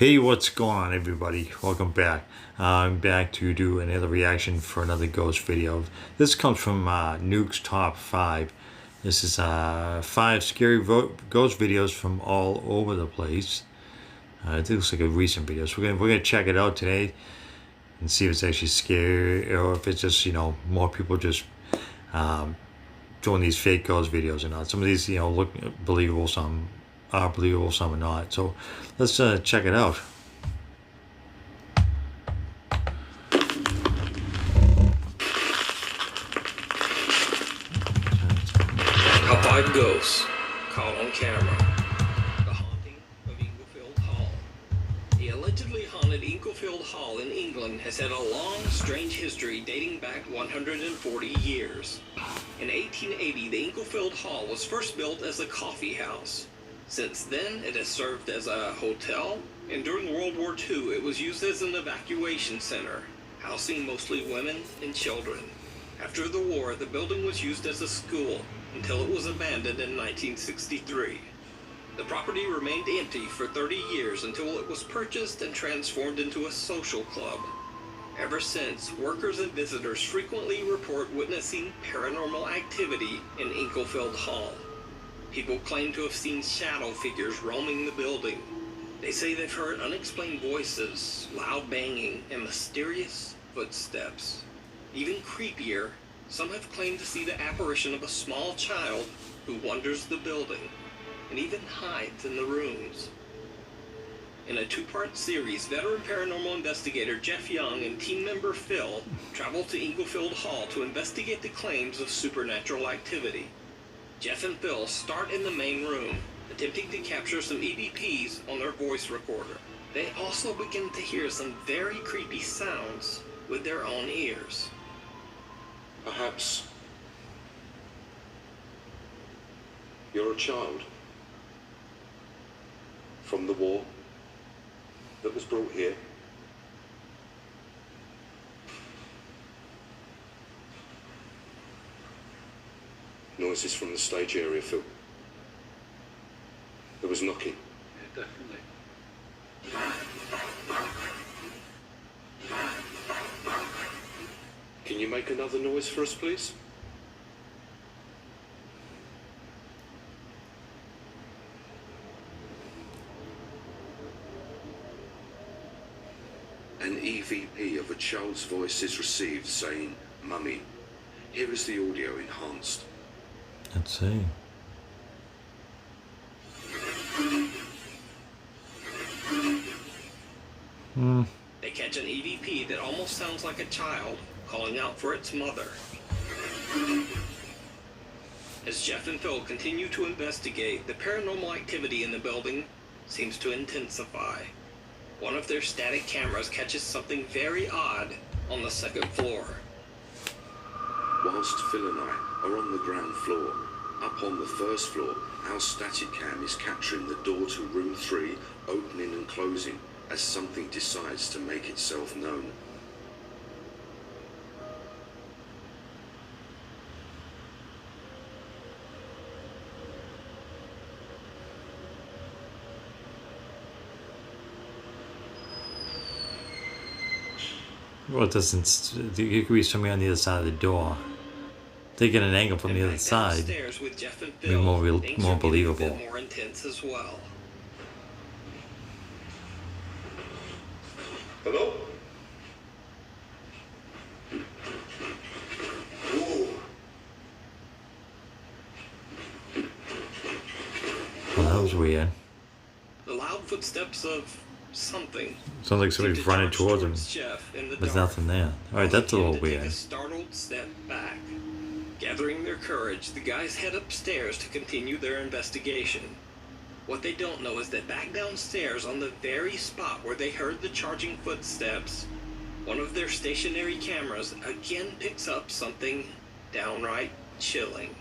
Hey, what's going on, everybody? Welcome back. I'm back to do another reaction for another ghost video. This comes from Nukes Top 5. This is 5 scary ghost videos from all over the place. It looks like a recent video, so we're gonna check it out today and see if it's actually scary or if it's just more people just doing these fake ghost videos or not. Some of these look believable, some are believable, some are not. So let's check it out. Top 5 ghosts caught on camera. The haunting of Inglefield Hall. The allegedly haunted Inglefield Hall in England has had a long, strange history dating back 140 years. In 1880, the Inglefield Hall was first built as a coffee house. Since then, it has served as a hotel, and during World War II, it was used as an evacuation center, housing mostly women and children. After the war, the building was used as a school until it was abandoned in 1963. The property remained empty for 30 years until it was purchased and transformed into a social club. Ever since, workers and visitors frequently report witnessing paranormal activity in Inglefield Hall. People claim to have seen shadow figures roaming the building. They say they've heard unexplained voices, loud banging, and mysterious footsteps. Even creepier, some have claimed to see the apparition of a small child who wanders the building and even hides in the rooms. In a two-part series, veteran paranormal investigator Jeff Young and team member Phil travel to Inglefield Hall to investigate the claims of supernatural activity. Jeff and Phil start in the main room, attempting to capture some EVPs on their voice recorder. They also begin to hear some very creepy sounds with their own ears. Perhaps you're a child from the war that was brought here. Noises from the stage area, Phil. There was knocking. Yeah, definitely. Can you make another noise for us, please? An EVP of a child's voice is received saying, "Mummy." Here is the audio enhanced. Let's see. They catch an EVP that almost sounds like a child calling out for its mother. As Jeff and Phil continue to investigate, the paranormal activity in the building seems to intensify. One of their static cameras catches something very odd on the second floor. Whilst Phil and I are on the ground floor, up on the first floor, our static cam is capturing the door to room 3 opening and closing as something decides to make itself known. Well, it doesn't. It could be somebody on the other side of the door. They get an angle from the other side. With Jeff and Be Phil, more believable. more intense as well. Hello? Ooh. Well, that was weird. The loud footsteps of something. Sounds like somebody's running towards him. Jeff in the There's dark. nothing there. Alright, that's a little Begin to take weird. a startled step back. Gathering their courage, the guys head upstairs to continue their investigation. What they don't know is that back downstairs, on the very spot where they heard the charging footsteps, one of their stationary cameras again picks up something downright chilling.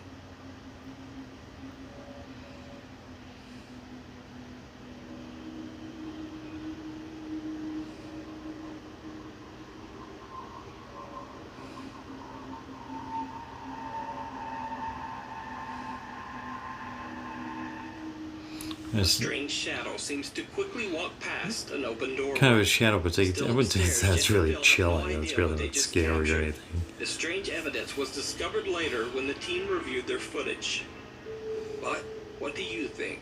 A strange shadow seems to quickly walk past an open door. Kind of a shadow, but I wouldn't say that's really chilling. It's really not scary or anything. The strange evidence was discovered later when the team reviewed their footage. But what do you think?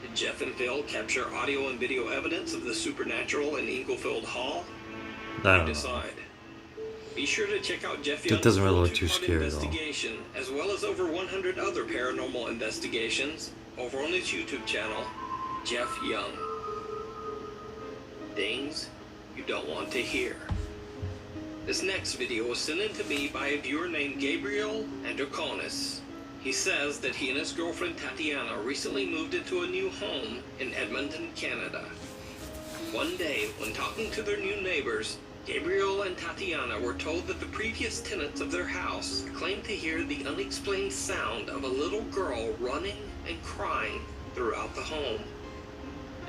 Did Jeff and Phil capture audio and video evidence of the supernatural in Inglefield Hall? I don't know. Decide. Be sure to check out Jeff That Young's doesn't really look full too two-part scary at all. investigation, as well as over 100 other paranormal investigations, over on his YouTube channel, Jeff Young. Things you don't want to hear. This next video was sent in to me by a viewer named Gabriel Androkonis. He says that he and his girlfriend Tatiana recently moved into a new home in Edmonton, Canada. One day, when talking to their new neighbors, Gabriel and Tatiana were told that the previous tenants of their house claimed to hear the unexplained sound of a little girl running and crying throughout the home.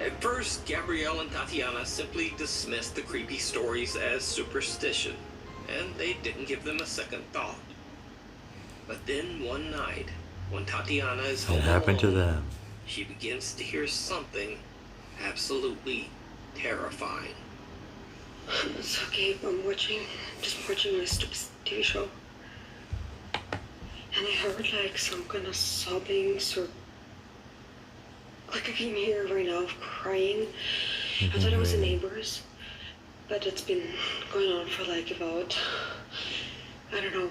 At first, Gabriel and Tatiana simply dismissed the creepy stories as superstition, and they didn't give them a second thought. But then one night, when Tatiana is home It happened to alone, them. she begins to hear something absolutely terrifying. It's okay, I'm just watching my stupid TV show. And I heard like some kind of sobbing, sort like I can hear right now of crying. I thought it was the neighbors, but it's been going on for like about, I don't know,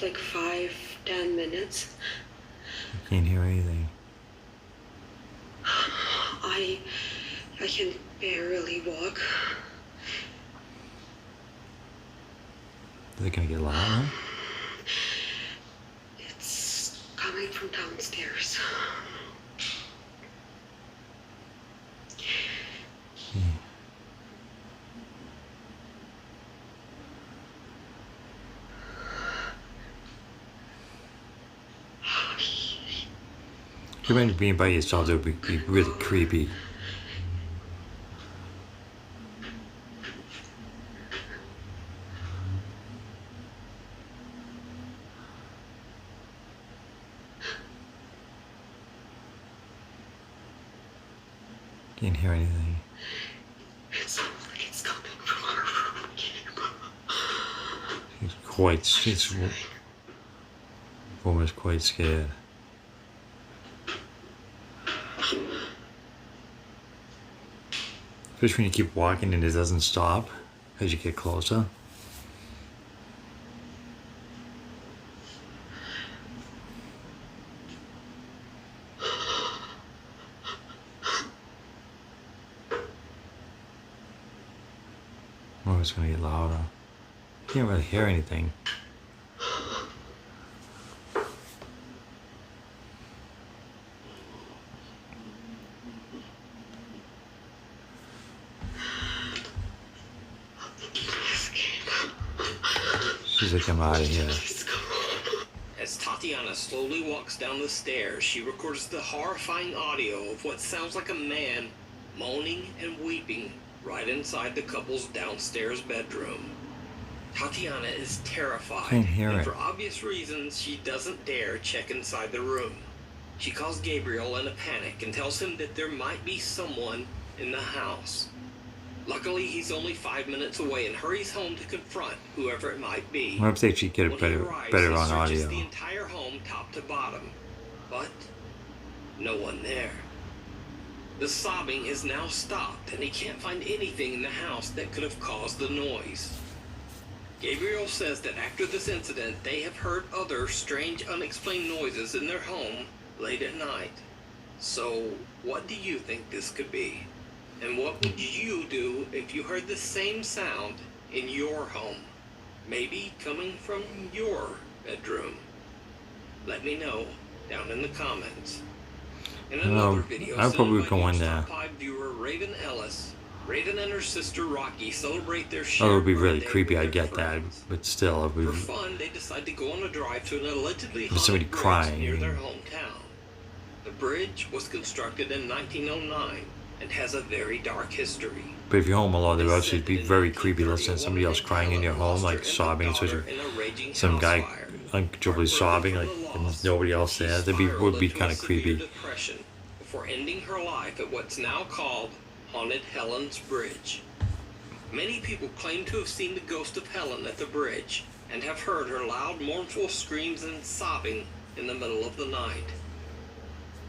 like 5-10 minutes. I can't hear anything. I can barely walk. Is it gonna get louder? It's coming from downstairs. You imagine being by yourself, it would be really creepy. Can't hear anything. It sounds like it's coming from our room. She's almost quite scared. Especially when you keep walking and it doesn't stop as you get closer. Oh, it's gonna get louder. Can't really hear anything. She's like, I'm out of here. As Tatiana slowly walks down the stairs, she records the horrifying audio of what sounds like a man moaning and weeping right inside the couple's downstairs bedroom. Tatiana is terrified, Can't hear and it. for obvious reasons, she doesn't dare check inside the room. She calls Gabriel in a panic and tells him that there might be someone in the house. Luckily, he's only 5 minutes away and hurries home to confront whoever it might be. I hope they should get it When he better, arrives, better he on searches audio. the entire home top to bottom, but no one there. The sobbing is now stopped, and he can't find anything in the house that could have caused the noise. Gabriel says that after this incident, they have heard other strange, unexplained noises in their home late at night. So, what do you think this could be? And what would you do if you heard the same sound in your home? Maybe coming from your bedroom? Let me know down in the comments. In another video, I probably would sent by go in Nukes there. Top 5 viewer Raven Ellis, Raven and her sister Rocky celebrate their Oh, it shared would be really birthday creepy, with I their get that. friends. But still, it would For be, fun, they decide to go on a drive to an allegedly There's somebody haunted bridge crying. near their hometown. The bridge was constructed in 1909 and has a very dark history. but if you're home alone, it would actually be very creepy listening to somebody else crying in your home, like sobbing, especially some guy uncontrollably sobbing, like and there's nobody else there. Would be kind of creepy. Before before ending her life at what's now called Haunted Helen's Bridge. Many people claim to have seen the ghost of Helen at the bridge and have heard her loud, mournful screams and sobbing in the middle of the night.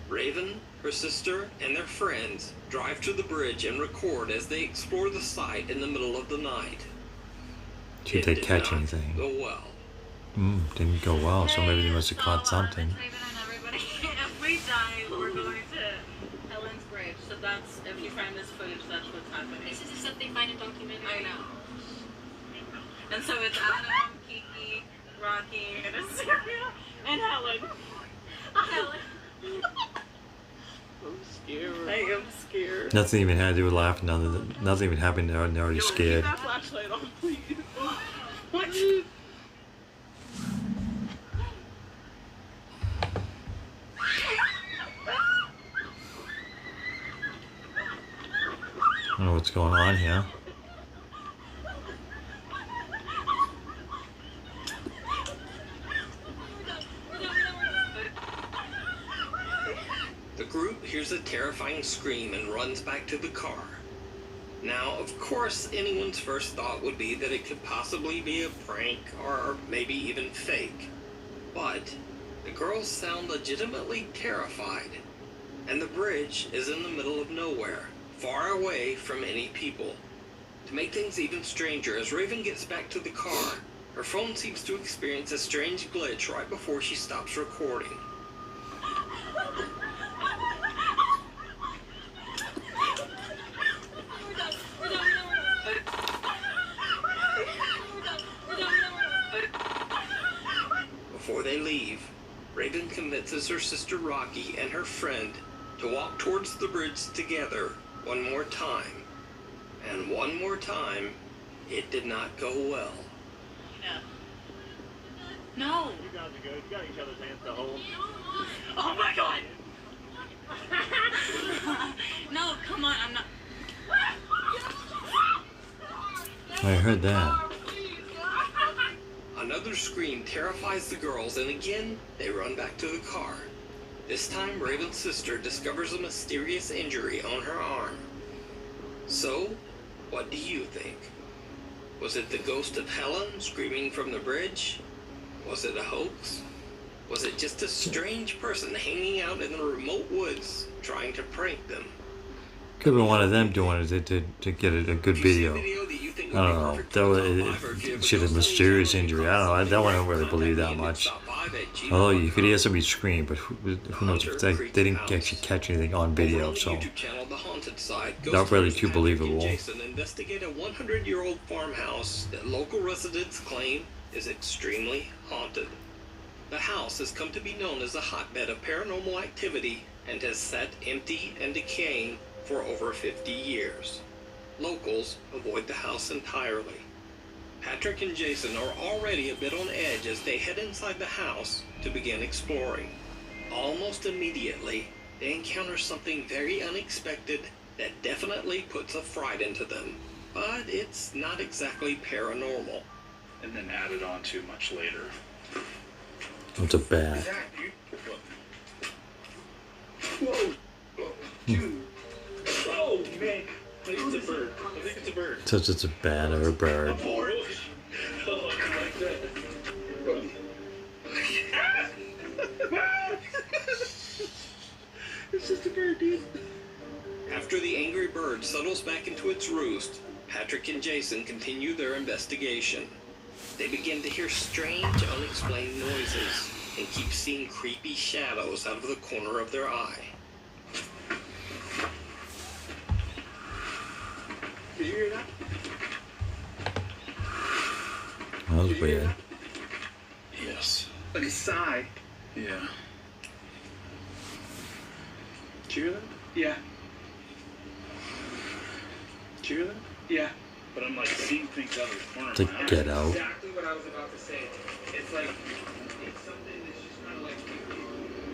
Raven, her sister, and their friends drive to the bridge and record as they explore the site in the middle of the night. Did they catch anything? Go well. Didn't go well, so maybe they must have caught something. If we die, we're going to Helen's Bridge. So that's, if you find this footage, that's what's happening. This is stuff they find in documentaries. I know. And so it's Adam, Kiki, Rocky, and Assyria, and Helen. Helen. I'm scared. I am scared. Nothing even had to do with laughing. Nothing even happened. They're already scared. Keep that flashlight on, please. What? I don't know what's going on here. The group hears a terrifying scream and runs back to the car. Now, of course, anyone's first thought would be that it could possibly be a prank or maybe even fake. But the girls sound legitimately terrified, and the bridge is in the middle of nowhere, far away from any people. To make things even stranger, as Raven gets back to the car, her phone seems to experience a strange glitch right before she stops recording. Before they leave, Raven convinces her sister Rocky and her friend to walk towards the bridge together one more time. And one more time, it did not go well. No. You guys are good. You got each other's hands to hold. Oh my god! No, come on, I'm not. I heard that. Another scream terrifies the girls, and again, they run back to the car. This time, Raven's sister discovers a mysterious injury on her arm. So, what do you think? Was it the ghost of Helen screaming from the bridge? Was it a hoax? Was it just a strange person hanging out in the remote woods trying to prank them? Could be one of them doing it to get a good video. I don't know. She had a mysterious injury. I don't know. That one I don't really believe that much. Although you could hear somebody scream, but who knows if they didn't actually catch anything on video, so not really too believable. Jason investigate a 100-year-old farmhouse that local residents claim is extremely haunted. The house has come to be known as a hotbed of paranormal activity and has sat empty and decaying for over 50 years. Locals avoid the house entirely. Patrick and Jason are already a bit on edge as they head inside the house to begin exploring. Almost immediately, they encounter something very unexpected that definitely puts a fright into them. But it's not exactly paranormal. And then added on to much later. It's a bat. Whoa! Dude! Oh, man! I think it's a bird. I think it's a bird. Says it's a bat or a bird. Oh, I like that. It's just a bird, dude. After the angry bird settles back into its roost, Patrick and Jason continue their investigation. They begin to hear strange, unexplained noises and keep seeing creepy shadows out of the corner of their eye. Did you hear that? That was weird. Yes. Like a sigh. Yeah. Did you hear that? Yeah. Did you hear that? Yeah. But I'm like seeing things out of the corner of To my eye. get out. Exactly what I was about to say. It's like, it's something that's just kind of like,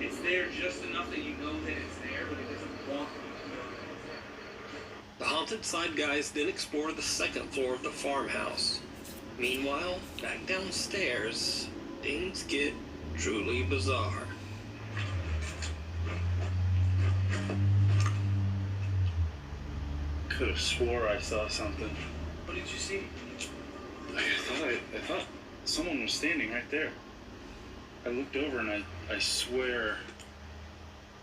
it's there just enough that you know that it's there, but it doesn't walk. The Haunted Side guys then explore the second floor of the farmhouse. Meanwhile, back downstairs, things get truly bizarre. could have swore I saw something. What did you see? I thought someone was standing right there. I looked over and I swear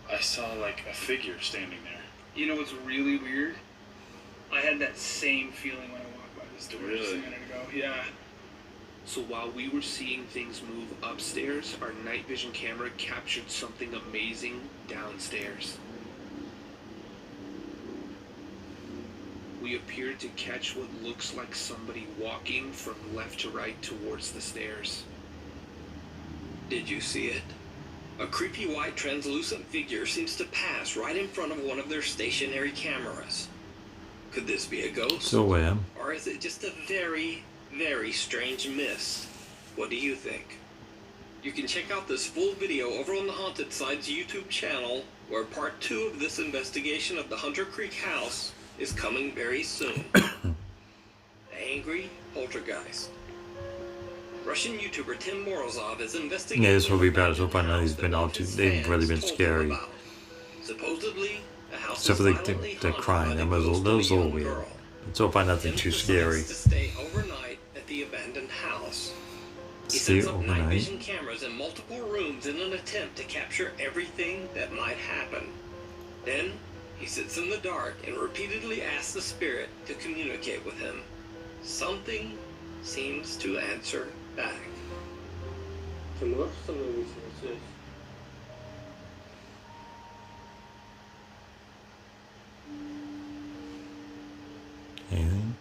I saw like a figure standing there. You know what's really weird? I had that same feeling when I walked by this door just a Really? minute ago. Yeah. So while we were seeing things move upstairs, our night vision camera captured something amazing downstairs. We appeared to catch what looks like somebody walking from left to right towards the stairs. Did you see it? A creepy white translucent figure seems to pass right in front of one of their stationary cameras. Could this be a ghost? So Or is it just a very, very strange mist? What do you think? You can check out this full video over on the Haunted Side's YouTube channel, where part 2 of this investigation of the Hunter Creek house is coming very soon. The Angry Poltergeist. Russian YouTuber Tim Morozov is investigating. Yeah, this will be better. So far now he's been out too. They've really been scary. Supposedly, the house Except for the crying. That was a little weird. But so far nothing too scary. To stay overnight at the abandoned house. He Stay sets up night overnight. vision cameras in multiple rooms in an attempt to capture everything that might happen. Then, he sits in the dark and repeatedly asks the spirit to communicate with him. Something seems to answer back. Ты можешь со мной выйти на связь? Anything?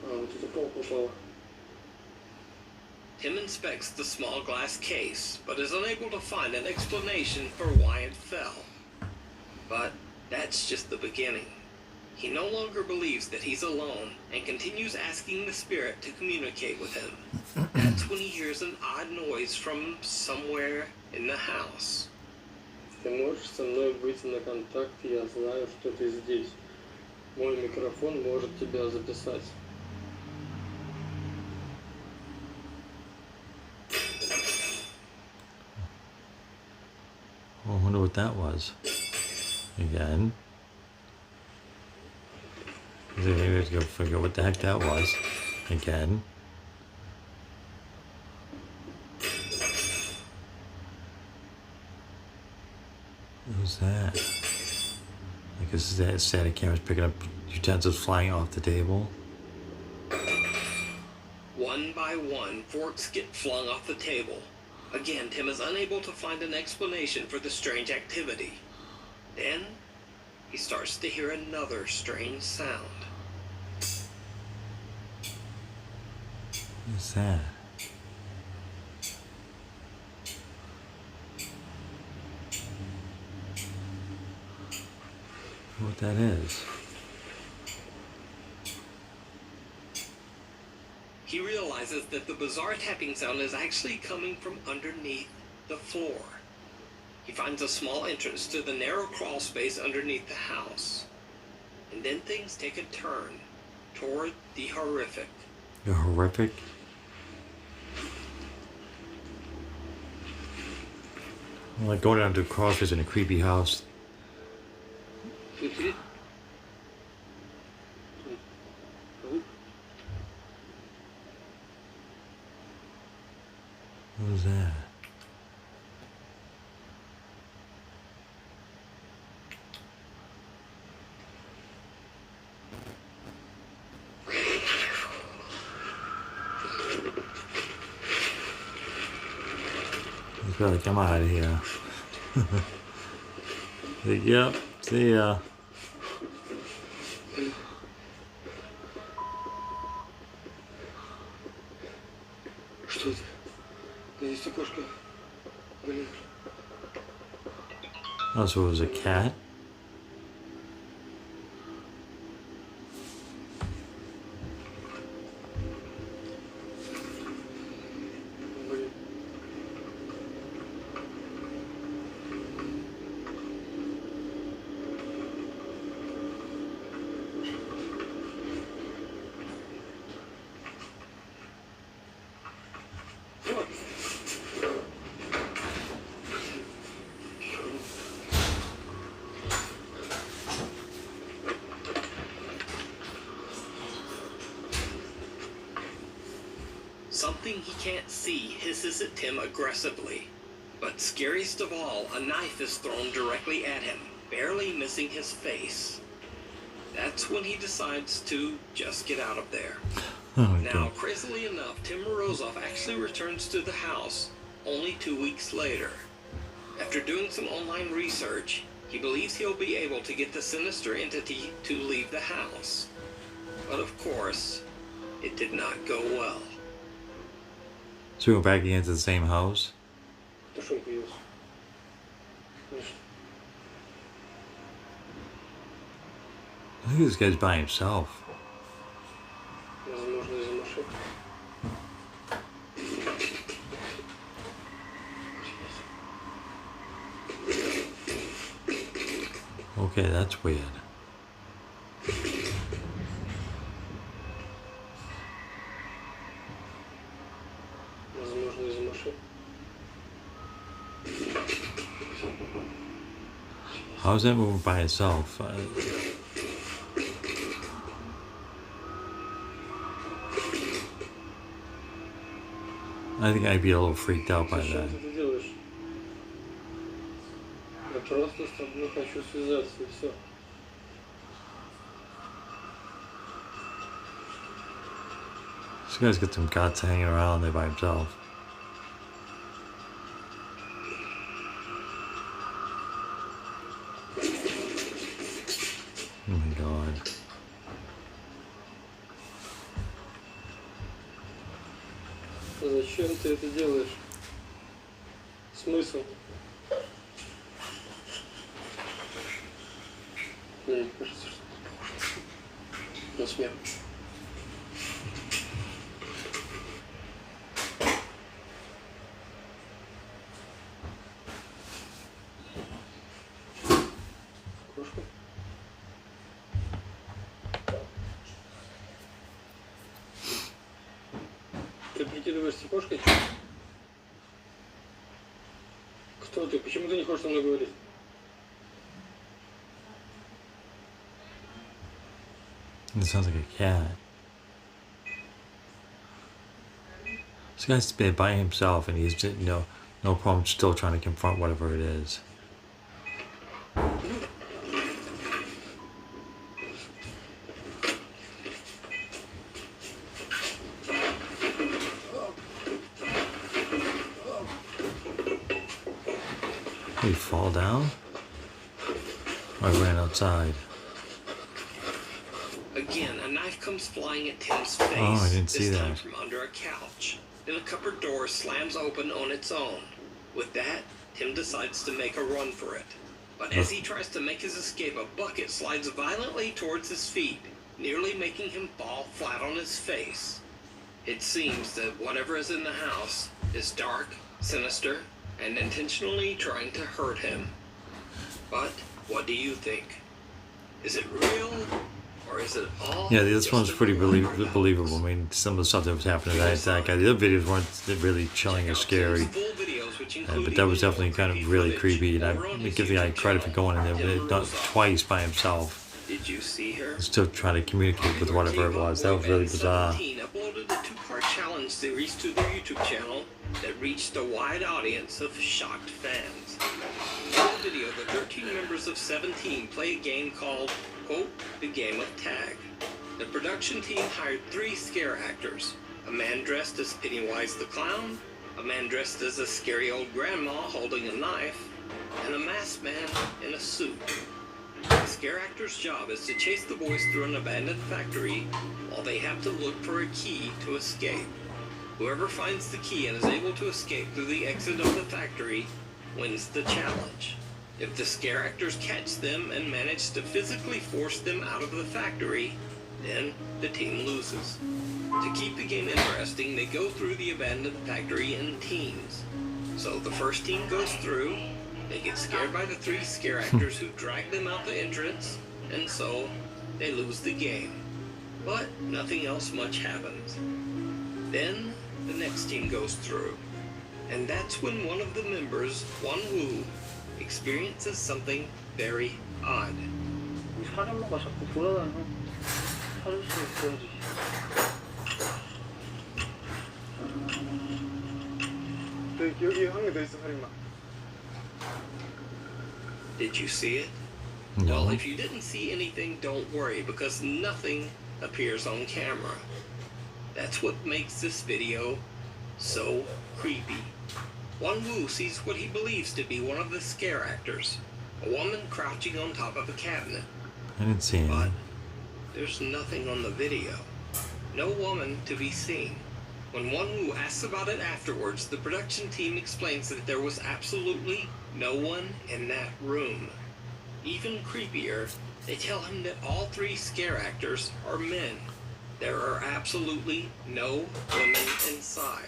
А, вот это пол попало. Tim inspects the small glass case, but is unable to find an explanation for why it fell. But that's just the beginning. He no longer believes that he's alone and continues asking the spirit to communicate with him. That's when he hears an odd noise from somewhere in the house. Ты можешь со мной выйти на контакт, я знаю, что ты здесь. Мой микрофон может тебя записать. I wonder what that was. Again. Maybe we have to go figure out what the heck that was. Again. What was that? I guess that static camera's picking up utensils flying off the table. One by one, forks get flung off the table. Again, Tim is unable to find an explanation for the strange activity. Then, he starts to hear another strange sound. What's that? What that is? He realizes that the bizarre tapping sound is actually coming from underneath the floor. He finds a small entrance to the narrow crawl space underneath the house. And then things take a turn toward the horrific. The horrific? Like going down to a crossroads in a creepy house. Смотри. What was that? He's gotta come out of here. Yep, see ya. Что это? Да есть окошко. Блин. Oh, so it was a cat? Блин. Something he can't see hisses at Tim aggressively. But scariest of all, a knife is thrown directly at him, barely missing his face. That's when he decides to just get out of there. Oh, Now, crazily enough, Tim Morozov actually returns to the house only 2 weeks later. After doing some online research, he believes he'll be able to get the sinister entity to leave the house. But of course, it did not go well. So we go back again to the same house? Ты что появился? I think this guy's by himself. Возможно, из-за машины. Okay, that's weird. Возможно, из-за машины. How's that moving by itself? I think I'd be a little freaked out by Зачем that. ты это делаешь? Я просто с тобой хочу связаться, и все. This guy's got some guts hanging around there by himself. Oh my god. Зачем ты это делаешь? Смысл? Мне кажется, что это похоже на смерть. Кошка? Ты прикидываешься кошкой? Кто ты? Почему ты не хочешь со мной говорить? It sounds like a cat. This guy's been by himself and he's just, no problem still trying to confront whatever it is. Did he fall down? Or I ran outside? Again, a knife comes flying at Tim's face. Oh, I didn't see this time that. from under a couch. Then a cupboard door slams open on its own. With that, Tim decides to make a run for it. But as he tries to make his escape, a bucket slides violently towards his feet, nearly making him fall flat on his face. It seems that whatever is in the house is dark, sinister, and intentionally trying to hurt him. But what do you think? Is it real? Or is it all Yeah, this just one's a pretty mirage? believable. I mean, some of the stuff that was happening to that guy. The other videos weren't really chilling or scary. But that was definitely kind of really creepy. And I give the guy credit for going in there, but it done twice by himself. Did you see her? Still trying to communicate with whatever it was. That was really bizarre. 17 uploaded a two-part challenge series to their YouTube channel that reached a wide audience of shocked fans. In the video, the 13 members of 17 play a game called, quote, the Game of Tag. The production team hired 3 scare actors, a man dressed as Pennywise the Clown, a man dressed as a scary old grandma holding a knife, and a masked man in a suit. The scare actor's job is to chase the boys through an abandoned factory while they have to look for a key to escape. Whoever finds the key and is able to escape through the exit of the factory wins the challenge. If the scare actors catch them and manage to physically force them out of the factory, then the team loses. To keep the game interesting, they go through the abandoned factory in teams. So the first team goes through, they get scared by the 3 scare actors who drag them out the entrance, and so they lose the game. But nothing else much happens. Then the next team goes through, and that's when one of the members, Won Woo, experiences something very odd. 사람마가 자꾸 돌아다녀. 살수 있어야지. 여기 한 개 더 있어 살인마. Did you see it? No. Well, if you didn't see anything, don't worry, because nothing appears on camera. That's what makes this video so creepy. Won Woo sees what he believes to be one of the scare actors, a woman crouching on top of a cabinet. I didn't see But anything. there's nothing on the video. No woman to be seen. When Won Woo asks about it afterwards, the production team explains that there was absolutely no one in that room. Even creepier, they tell him that all three scare actors are men. There are absolutely no women inside.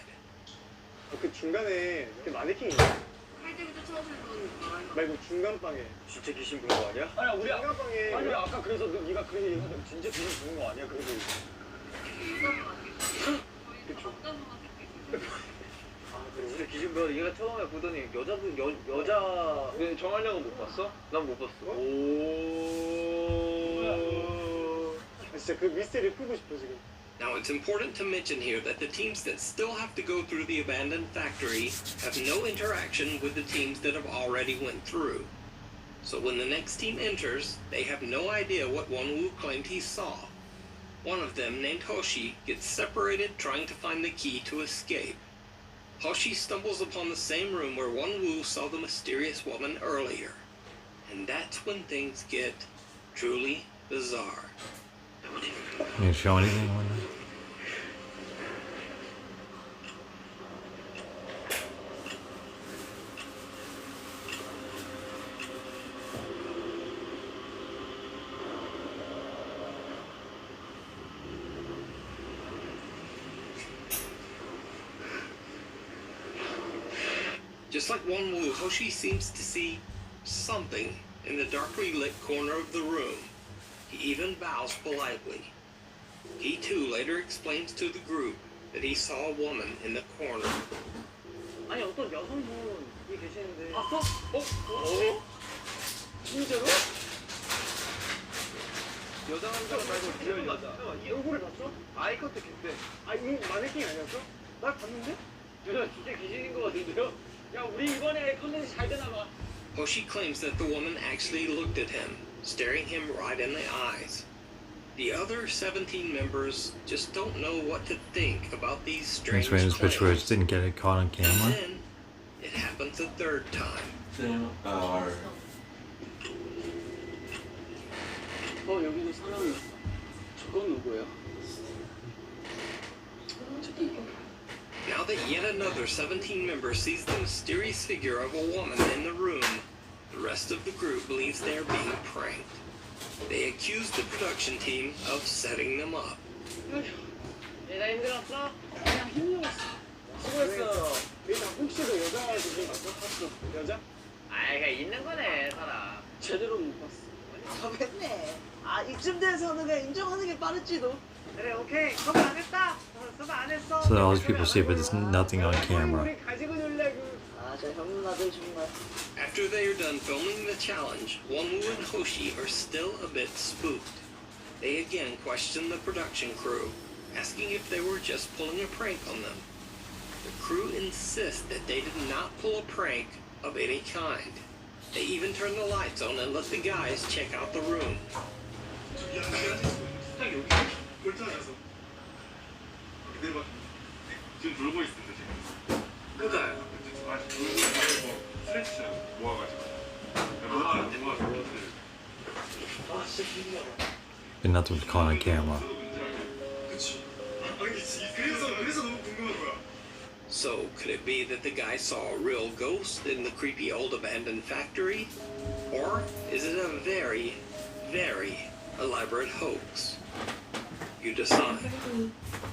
그 중간에 그 마네킹 있냐? 할 때부터 처음 해보는 말고 중간 방에. 진짜 귀신 부른 거 아니야? 아니야 우리 중간 방에. 아니 아까 그래서 네가 그런 얘기 하던 진짜 귀신 부른 거 아니야? 그래도 그쵸? 진짜 귀신 부른 얘가 처음에 보더니 여자분 여자 근데 정한량은 못 봤어? 난 못 봤어. 오. 아, 진짜 그 미스터리를 풀고 싶어 지금. Now, it's important to mention here that the teams that still have to go through the abandoned factory have no interaction with the teams that have already went through. So when the next team enters, they have no idea what Won Woo claimed he saw. One of them, named Hoshi, gets separated trying to find the key to escape. Hoshi stumbles upon the same room where Won Woo saw the mysterious woman earlier. And that's when things get truly bizarre. You show anything on that? Just like Won Woo, Hoshi seems to see something in the darkly lit corner of the room. He even bows politely. He too later explains to the group that he saw a woman in the corner. 아니 어떤 여성분이 계시는데. 봤어? 어? 진짜로? 여자 남자 말고 리얼 여자. 이 얼굴을 봤어? 아이 컨택했대. 아 이거 마네킹 아니었어? 나 봤는데? 여자 진짜 귀신인 거 같은데요? 야 우리 이번에 컨텐츠 잘 되나 봐. Hoshi claims that the woman actually looked at him, staring him right in the eyes. The other 17 members just don't know what to think about these strange Thanks for this picture where it claims. didn't get it caught on And camera. then it happens a third time. 여기도 사람이 있어. 저건 누구야? Now that yet another 17 member sees the mysterious figure of a woman in the room, the rest of the group believes they are being pranked. They accuse the production team of setting them up. 얘나 힘들었어? 그냥 힘들었어. 수고했어. 일단 혹시도 여자 주신 봤어? 여자? 아이 그냥 있는 거네 사람. 제대로 못 봤어. 잘했네. 아 이쯤 돼서는 그냥 인정하는 게 빠르지도. 그래 오케이 섭외 안 했다. 섭외 안 했어. So all these people see it, but there's nothing on camera. 우리 가지고 놀라고. 아저 현무나들 정말. After they are done filming the challenge, Wonwoo and Hoshi are still a bit spooked. They again question the production crew, asking if they were just pulling a prank on them. The crew insist that they did not pull a prank of any kind. They even turn the lights on and let the guys check out the room. 지금 놀고 있습니다 지금. 혼자예요. 스트레치 모아가지고. But nothing was caught on camera. 그래서 너무 궁금한 거야. So, could it be that the guy saw a real ghost in the creepy old abandoned factory? Or is it a very, very elaborate hoax? You decide.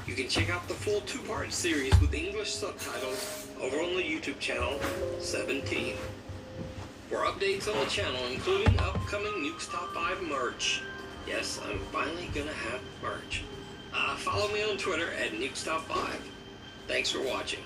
You can check out the full two-part series with English subtitles over on the YouTube channel 17. For updates on the channel, including upcoming Nukes Top 5 merch, yes, I'm finally gonna have merch. Follow me on Twitter at Nukes Top 5. Thanks for watching.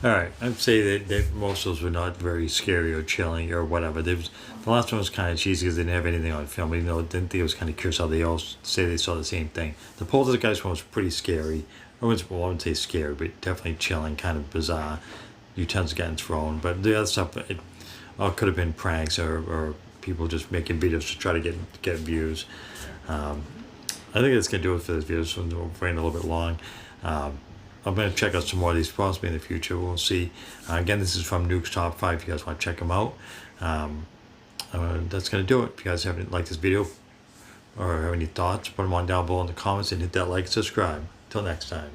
Alright, I'd say that most of those were not very scary or chilling or whatever. The last one was kind of cheesy because they didn't have anything on film. Even though I didn't think it was kind of curious how they all say they saw the same thing. The Poltergeist one was pretty scary. wouldn't say scary, but definitely chilling, kind of bizarre. Utensils getting thrown, but the other stuff, it all could have been pranks or people just making videos to try to get views. I think that's gonna do it for this video. So we're running a little bit long. I'm going to check out some more of these possibly in the future. We'll see. Again, this is from Nukes Top 5 if you guys want to check them out. That's going to do it. If you guys haven't liked this video or have any thoughts, put them on down below in the comments and hit that like and subscribe. Till next time.